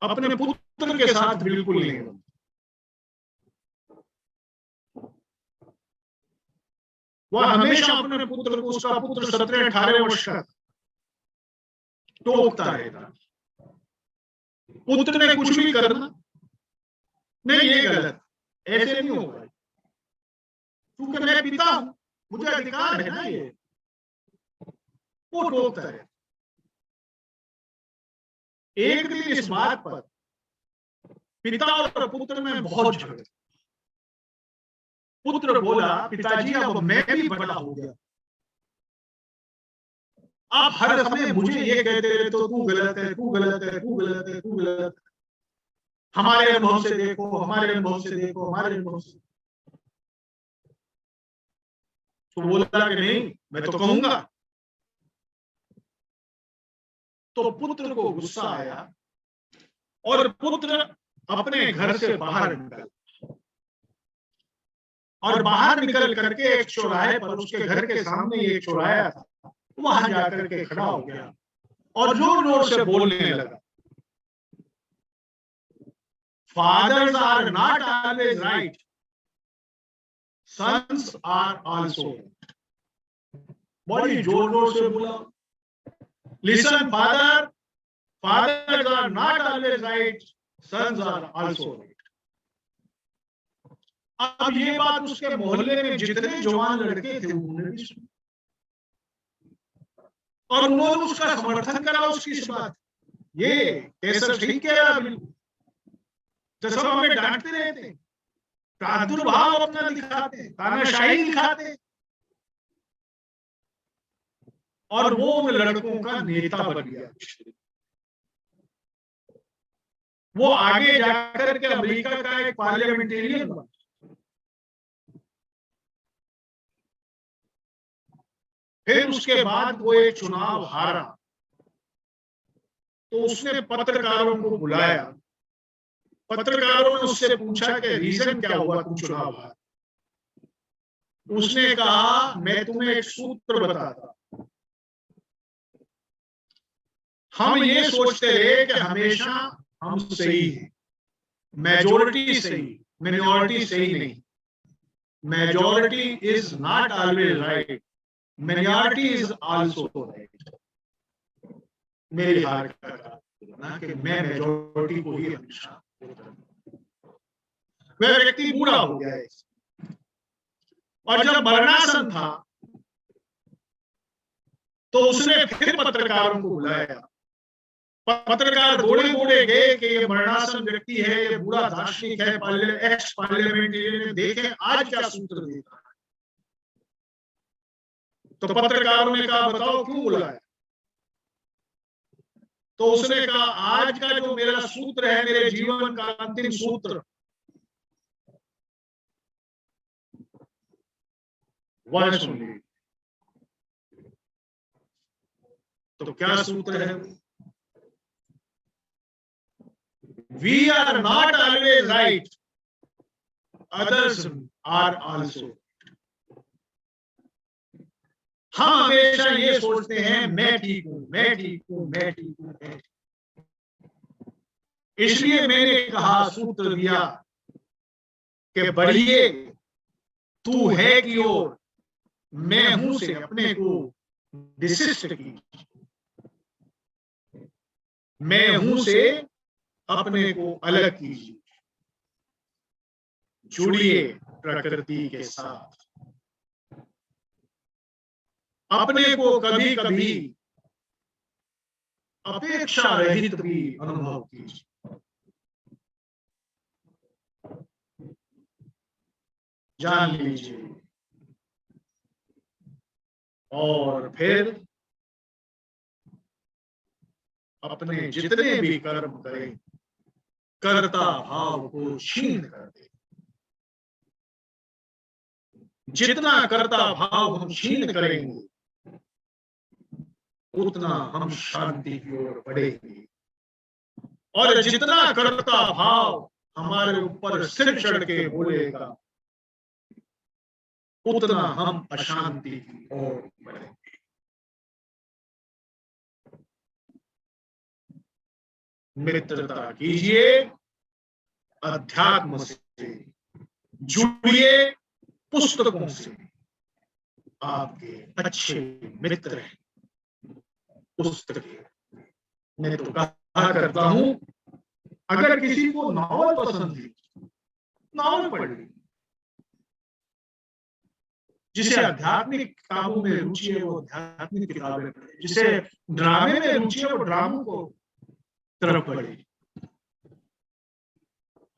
अपने पुत्र के साथ बिल्कुल नहीं बनती। वह हमेशा अपने पुत्र को, उसका पुत्र 17-18 वर्ष का टोकता रहता, पुत्र ने कुछ भी करना नहीं, ये गलत, ऐसे नहीं होगा, क्योंकि मैं पिता हूं, मुझे अधिकार है ना ये। वो टोकता है। एक दिन इस बात पर पिता और पुत्र में बहुत झगड़े। पुत्र बोला, पिताजी अब मैं भी बड़ा हो गया, आप हर समय मुझे ये कहते रहते हो तू गलत है, तू गलत है, तू गलत है, तू गलत है। हमारे अनुभव से देखो, हमारे अनुभव से देखो, हमारे अनुभव से। तो बोला कि नहीं, मैं तो कहूंगा। तो पुत्र को गुस्सा आया और पुत्र अपने घर से बाहर निकल, और बाहर निकल करके एक चौराहे पर, उसके घर के सामने एक चौराहा था, वहां जाकर के खड़ा हो गया और जोर जोर से बोलने लगा, fathers are not always right, sons are also. बड़ी जोर जोर से बोला, listen father, fathers are not always right, sons are also right. अब ये बात उसके मोहल्ले में जितने जवान लड़के थे उन्होंने भी सुनी और उन्होंने उसका समर्थन करा उसकी इस बात। ये कैसा ठीक कह रहा, बिल्कुल। तो सब हमें डांटते रहते, प्रादुर्भाव अपना दिखाते, तानाशाही दिखाते, और वो उन लड़कों का नेता बन गया। वो आगे जाकर के अमेरिका का एक पार्लियामेंटेरियन बना। फिर उसके बाद वो एक चुनाव हारा, तो उसने पत्रकारों को बुलाया। पत्रकारों ने उससे पूछा कि रीजन क्या हुआ तुम चुनाव हारे। उसने कहा, मैं तुम्हें एक सूत्र बताता, हम ये सोचते रहे कि हमेशा हम सही हैं, मेजॉरिटी सही, मिनॉरिटी सही नहीं। Majority is not always right, minority is also right. मेरी हार का ना कि मैं मेजॉरिटी को ही हमेशा। वह व्यक्ति बूढ़ा हो गया है, और जब मरणासन था तो उसने फिर पत्रकारों को बुलाया। पत्रकार दौड़े दौड़े गए कि ये मरणासन व्यक्ति है, ये बूढ़ा दार्शनिक है, एक्स पार्लियामेंटेरियन, देखें आज क्या सूत्र देता है। तो पत्रकारों ने कहा, बताओ क्यों बुलाया। तो उसने कहा, आज का जो मेरा सूत्र है, मेरे जीवन का अंतिम सूत्र, वह सुन लीजिए। तो क्या सूत्र है? We are not always right, others are also. हम हमेशा ये सोचते हैं मैं ठीक हूं, मैं ठीक हूं, मैं ठीक हूं, मैं ठीक हूं। इसलिए मैंने कहा, सूत्र दिया कि बढ़िए तू है की ओर, मैं हूं से अपने को विशिष्ट कीजिए, मैं हूं से अपने को अलग कीजिए, जुड़िए प्रकृति के साथ, अपने को कभी कभी अपेक्षा रहित भी अनुभव कीजिए। जान लीजिए और फिर अपने जितने भी कर्म करें, कर्ता भाव को छीन कर दे। जितना कर्ता भाव हम छीन करेंगे, उतना हम शांति की ओर बढ़ेंगे, और जितना कर्ता भाव हमारे ऊपर सिर चढ़ के बोलेगा, उतना हम अशांति की ओर बढ़ेंगे। मित्रता कीजिए अध्यात्म से, जुड़िए पुस्तकों से, आपके अच्छे मित्र हैं पुस्तकें। मैं तो कहा करता हूं, अगर किसी को नॉवल पसंद है, नॉवल पढ़ ली। जिसे आध्यात्मिक किताबों में रुचि है, वो आध्यात्मिक किताबें पढ़े। जिसे ड्रामे में रुचि है, वो ड्रामों को तरफ बढ़े।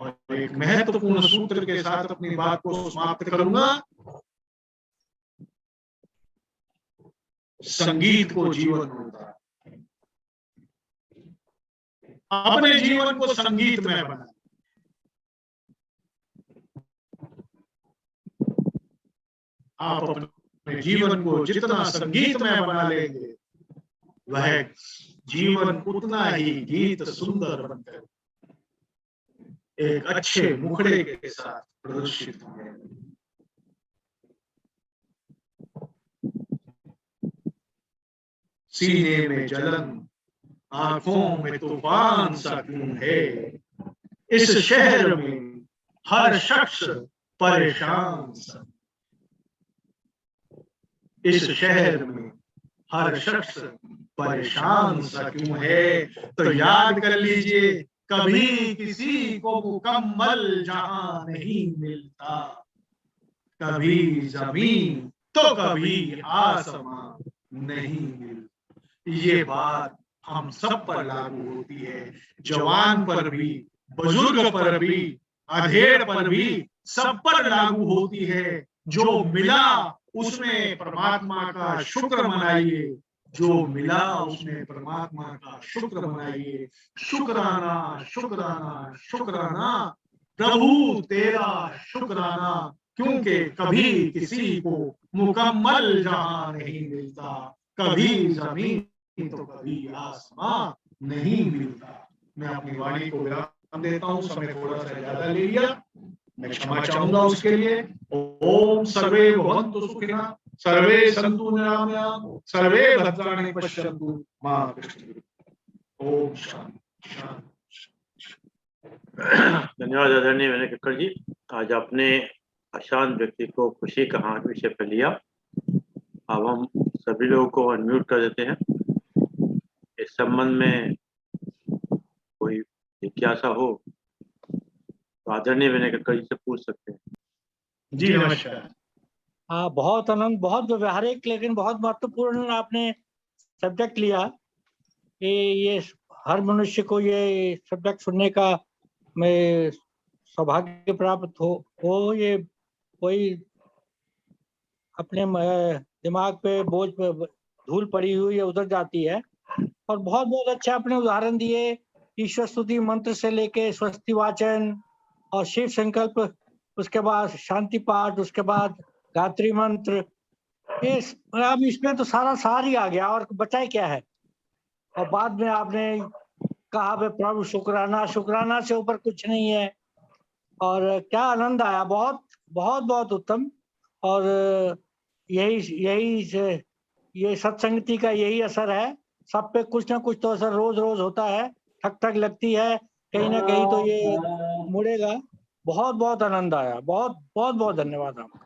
और एक महत्वपूर्ण सूत्र के साथ अपनी बात को समाप्त करूंगा। संगीत को जीवन मिलता है, अपने जीवन को संगीत में बना। आप अपने जीवन को जितना संगीत में बना लेंगे, वह जीवन उतना ही गीत सुंदर बनकर एक अच्छे मुखड़े के साथ प्रदर्शित होंगे। सीने में जलन, आंखों में तूफान सा क्यों है, इस शहर में हर शख्स परेशान सा, इस शहर में हर शख्स परेशान सा क्यों है। तो याद कर लीजिए, कभी किसी को मुकम्मल जहां नहीं मिलता, कभी जमीन तो कभी आसमां नहीं मिलता। ये बात हम सब पर लागू होती है, जवान पर भी, बुजुर्ग पर भी, अधेड़ पर भी, सब पर लागू होती है। जो मिला उसमें परमात्मा का शुक्र मनाइए, जो मिला उसमें परमात्मा का शुक्र मनाइए। शुक्राना शुक्राना शुक्राना, प्रभु तेरा शुक्राना, क्योंकि कभी किसी को मुकम्मल जहां नहीं मिलता, कभी जमीन तो कभी आसमां नहीं मिलता। मैं अपनी वाणी को विराम देता हूं, समय थोड़ा सा ज्यादा ले लिया, मैं क्षमा चाहूंगा उसके लिए। ओम सर्वे भवन्तु सुखिनः, सर्वे सन्तु निरामयाः, सर्वे भद्राणि पश्यन्तु मा कश्चित्। ओम शांति शांति। धन्यवाद आदरणीय विनय कक्कड़ जी। आज आपने अशांत व्यक्ति को खुशी कहाँ विषय पर लिया। अब हम सभी लोगों को अनम्यूट कर देते हैं। इस संबंध में कोई जिज्ञासा हो तो आदरणीय विनय कक्कड़ जी से पूछ सकते हैं। जी नमस्कार। हाँ, बहुत आनंद, बहुत व्यवहारिक लेकिन बहुत महत्वपूर्ण आपने सब्जेक्ट लिया कि ये हर मनुष्य को ये सब्जेक्ट सुनने का मैं सौभाग्य प्राप्त हो। ये कोई अपने दिमाग पे बोझ पे धूल पड़ी हुई है, उधर जाती है। और बहुत बहुत अच्छा आपने उदाहरण दिए, ईश्वर स्तुति मंत्र से लेके स्वस्ति वाचन और शिव संकल्प, उसके बाद शांति पाठ, उसके बाद गायत्री मंत्र। अब इसमें तो सारा सार ही आ गया और बचा क्या है। और बाद में आपने कहा प्रभु शुक्राना, शुक्राना से ऊपर कुछ नहीं है। और क्या आनंद आया, बहुत बहुत बहुत उत्तम। और यही यही ये सत्संगति का यही असर है, सब पे कुछ ना कुछ तो असर रोज रोज होता है, ठक ठक लगती है, कहीं ना कहीं तो ये मुड़ेगा। बहुत बहुत आनंद आया, बहुत बहुत बहुत धन्यवाद आपका।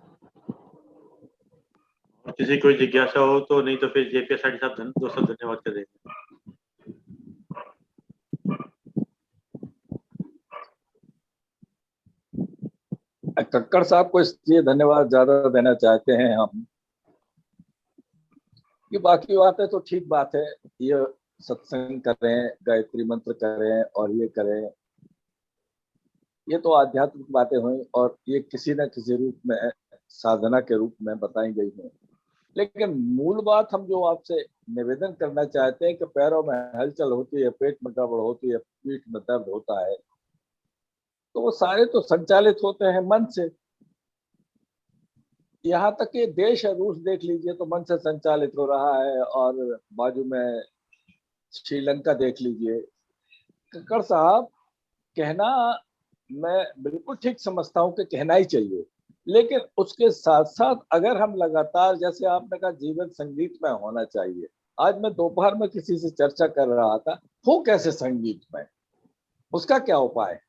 किसी कोई जिज्ञासा हो तो, नहीं तो फिर जेपी साहब दो सब धन्यवाद कर देंगे। कक्कड़ साहब को इसलिए धन्यवाद ज्यादा देना चाहते हैं हम कि बाकी बातें तो ठीक बात है, ये सत्संग करें, गायत्री मंत्र करें और ये करें, ये तो आध्यात्मिक बातें हुई और ये किसी न किसी रूप में साधना के रूप में बताई गई हैं। लेकिन मूल बात हम जो आपसे निवेदन करना चाहते हैं कि पैरों में हलचल होती है, पेट में गड़बड़ होती है, पीठ में दर्द होता है, तो वो सारे तो संचालित होते हैं मन से। यहाँ तक कि देश है रूस देख लीजिए तो मन से संचालित हो रहा है, और बाजू में श्रीलंका देख लीजिए। कक्कड़ साहब, कहना मैं बिल्कुल ठीक समझता हूँ कि कहना ही चाहिए, लेकिन उसके साथ साथ अगर हम लगातार, जैसे आपने कहा जीवन संगीत में होना चाहिए, आज मैं दोपहर में किसी से चर्चा कर रहा था, हो कैसे संगीत में, उसका क्या उपाय है?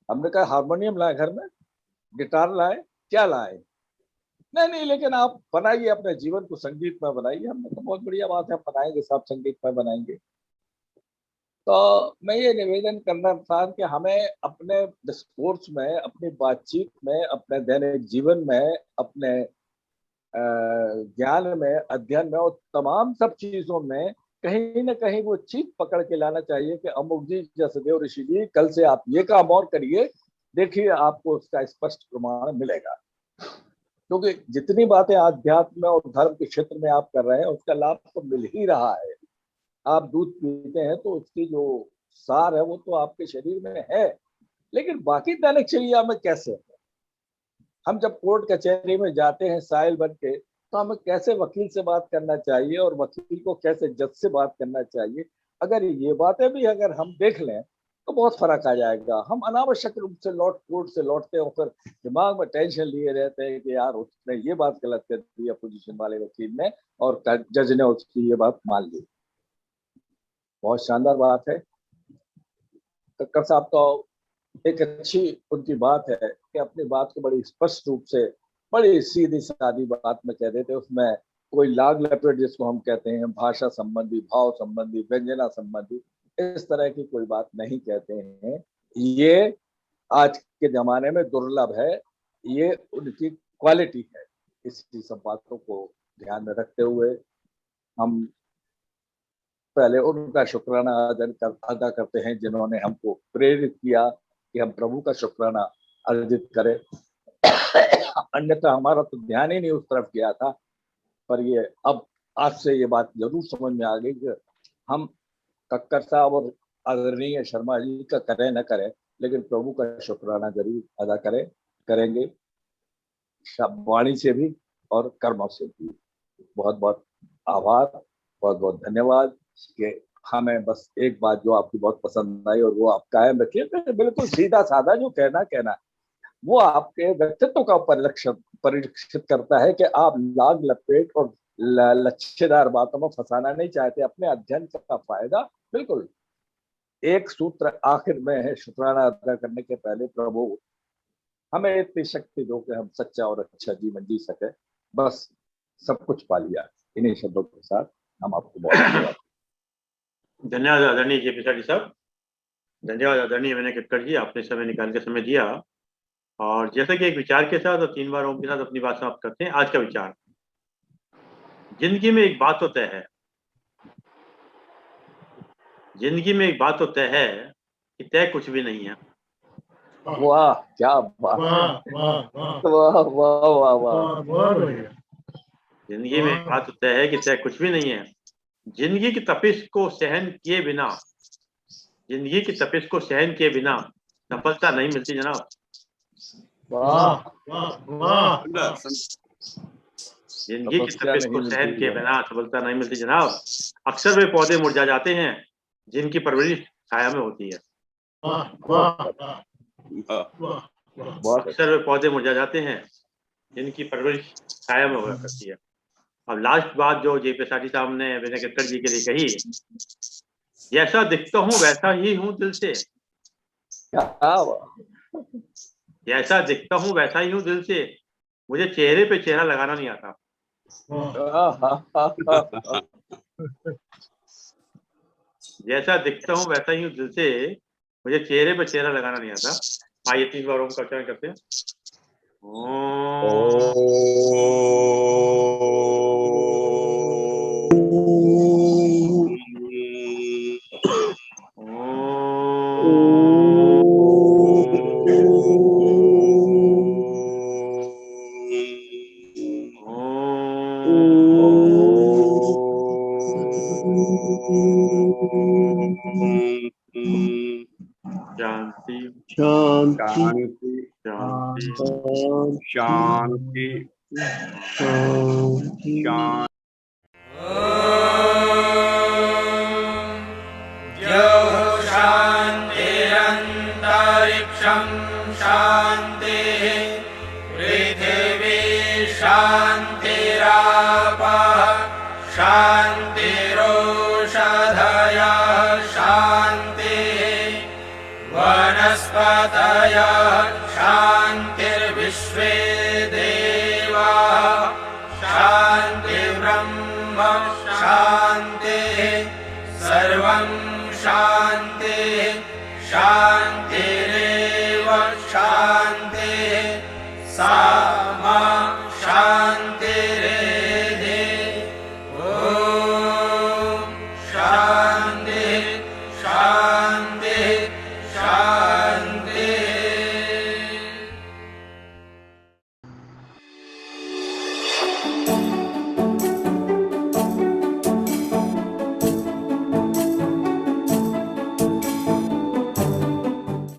हमने कहा हारमोनियम लाए घर में, गिटार लाए, क्या लाए? नहीं, लेकिन आप बनाइए, अपने जीवन को संगीत में बनाइए। हमने तो बहुत बढ़िया बात है, बनाएंगे, सब संगीत में बनाएंगे। तो मैं ये निवेदन करना था कि हमें अपने डिस्कोर्स में, अपनी बातचीत में, अपने दैनिक जीवन में, अपने ज्ञान में, अध्ययन में और तमाम सब चीजों में कहीं ना कहीं वो चीज पकड़ के लाना चाहिए कि अमुक जी, जसदेव ऋषि जी, कल से आप ये काम और करिए, देखिए आपको उसका स्पष्ट प्रमाण मिलेगा। क्योंकि जितनी बातें आध्यात्म और धर्म के क्षेत्र में आप कर रहे हैं उसका लाभ तो मिल ही रहा है। आप दूध पीते हैं तो उसकी जो सार है वो तो आपके शरीर में है, लेकिन बाकी दैनिकचर्या में कैसे है? हम जब कोर्ट कचहरी में जाते हैं साइल बन के, तो हमें कैसे वकील से बात करना चाहिए और वकील को कैसे जज से बात करना चाहिए, अगर ये बातें भी अगर हम देख लें तो बहुत फर्क आ जाएगा। हम अनावश्यक रूप से कोर्ट से लौटते हैं और फिर दिमाग में टेंशन लिए रहते हैं कि यार उसने ये बात गलत कर दी अपोजिशन वाले वकील ने और जज ने उसकी ये बात मान ली। बहुत शानदार बात है। कक्कड़ साहब तो एक अच्छी उनकी बात है कि अपनी बात को बड़ी स्पष्ट रूप से, बड़ी सीधी सादी बात में कह देते, उसमें कोई लाग लपेट जिसको हम कहते हैं, भाषा संबंधी, भाव संबंधी, व्यंजना संबंधी, इस तरह की कोई बात नहीं कहते हैं। ये आज के जमाने में दुर्लभ है, ये उनकी क्वालिटी है। इसी सब बातों को ध्यान में रखते हुए हम पहले उनका शुक्राना अदा करते हैं जिन्होंने हमको प्रेरित किया कि हम प्रभु का शुक्राना अर्जित करें। अन्यथा हमारा तो ध्यान ही नहीं उस तरफ गया था, पर ये अब आज से ये बात जरूर समझ में आ गई कि हम कक्कड़ साहब और आदरणीय शर्मा जी का करें न करें, लेकिन प्रभु का शुक्राना जरूर अदा करेंगे, वाणी से भी और कर्मों से भी। बहुत बहुत आभार, बहुत बहुत धन्यवाद। कि हमें बस एक बात जो आपकी बहुत पसंद आई और वो आप कायम रखिए, बिल्कुल सीधा साधा जो कहना वो आपके व्यक्तित्व का परीक्षित करता है कि आप लाग लपेट और लच्छेदार बातों में फंसाना नहीं चाहते। अपने अध्ययन का फायदा बिल्कुल एक सूत्र आखिर में है, शुक्राना अदा करने के पहले प्रभु हमें इतनी शक्ति दो कि हम सच्चा और अच्छा जीवन जी सके, बस सब कुछ पा लिया। इन्हीं शब्दों के साथ हम आपको बहुत धन्यवाद आदरणीय जेपी साहब, धन्यवाद आदरणीय विनय कक्कड़ जी, आपने समय निकाल के समय दिया। और जैसे कि एक विचार के साथ और 3 बार ओम के साथ अपनी बात समाप्त करते हैं। आज का विचार, जिंदगी में एक बात तो तय है, जिंदगी में एक बात तो तय है कि तय कुछ भी नहीं है। वाह, क्या बात, वाह वाह वाह वाह। जिंदगी में एक बात तो तय है कि तय कुछ भी नहीं है। जिंदगी की तपिश को सहन किए बिना, जिंदगी की तपिश को सहन किए बिना सफलता नहीं मिलती जनाब। जिंदगी की तपिश को सहन किए बिना सफलता नहीं मिलती जनाब। अक्सर वे पौधे मुरझा जाते हैं जिनकी परवरिश छाया में होती है। बहुत अक्सर वे पौधे मुरझा जाते हैं जिनकी परवरिश कायम हुआ करती है। अब लास्ट बात जो जेपीएसआरटी साहब ने विनय कक्कड़ जी के लिए कही, जैसा दिखता हूँ वैसा ही हूँ दिल से, जैसा दिखता हूँ वैसा ही हूँ दिल से, मुझे चेहरे पे चेहरा लगाना नहीं आता। जैसा दिखता हूँ वैसा ही हूँ दिल से, मुझे चेहरे पे चेहरा लगाना नहीं आता। आइए 3 बार ओम का उच्चारण करते हैं। शांति शांति शांति शांति शांति शांति। शान्तिरन्तरिक्षं शान्तिः पृथिवी शान्तिरापः शान्तिरोषधयः शान्तिः वनस्पतयः शान्तिर्विश्वे देवाः शान्तिर्ब्रह्म शान्तिः सर्वं शान्तिः शान्तिः